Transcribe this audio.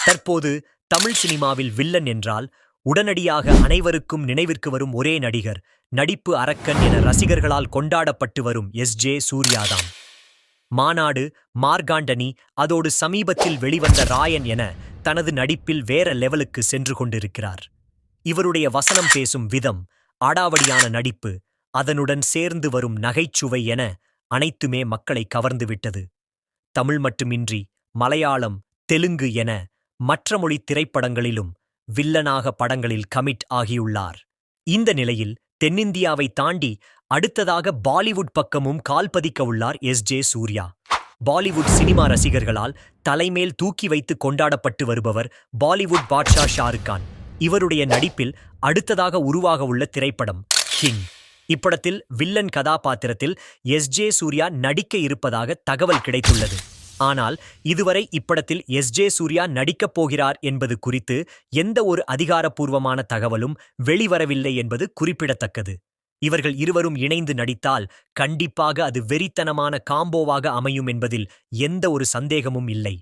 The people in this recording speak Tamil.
தற்போது தமிழ் சினிமாவில் வில்லன் என்றால் உடனடியாக அனைவருக்கும் நினைவிற்கு வரும் ஒரே நடிகர், நடிப்பு அரக்கன் என ரசிகர்களால் கொண்டாடப்பட்டு வரும் எஸ்.ஜே. சூர்யாதான். மாநாடு, மார்காண்டனி, அதோடு சமீபத்தில் வெளிவந்த ராயன் என தனது நடிப்பில் வேற லெவலுக்கு சென்று கொண்டிருக்கிறார். இவருடைய வசனம் பேசும் விதம், அடாவடியான நடிப்பு, அதனுடன் சேர்ந்து வரும் நகைச்சுவை என அனைத்துமே மக்களை கவர்ந்துவிட்டது. தமிழ் மட்டுமின்றி மலையாளம், தெலுங்கு என மற்ற மொழி திரைப்படங்களிலும் வில்லனாக படங்களில் கமிட் ஆகியுள்ளார். இந்த நிலையில் தென்னிந்தியாவை தாண்டி அடுத்ததாக பாலிவுட் பக்கமும் கால் பதிக்க உள்ளார் எஸ்.ஜே. சூர்யா. பாலிவுட் சினிமா ரசிகர்களால் தலைமேல் தூக்கி வைத்து கொண்டாடப்பட்டு வருபவர் பாலிவுட் பாட்ஷா ஷாருக் கான். இவருடைய நடிப்பில் அடுத்ததாக உருவாக உள்ள திரைப்படம் கிங். இப்படத்தில் வில்லன் கதாபாத்திரத்தில் எஸ்.ஜே. சூர்யா நடிக்க இருப்பதாக தகவல் கிடைத்துள்ளது. ஆனால் இதுவரை இப்படத்தில் எஸ்.ஜே. சூர்யா நடிக்கப் போகிறார் என்பது குறித்து எந்த ஒரு அதிகாரப்பூர்வமான தகவலும் வெளிவரவில்லை என்பது குறிப்பிடத்தக்கது. இவர்கள் இருவரும் இணைந்து நடித்தால் கண்டிப்பாக அது வெறித்தனமான காம்போவாக அமையும் என்பதில் எந்த ஒரு சந்தேகமும் இல்லை.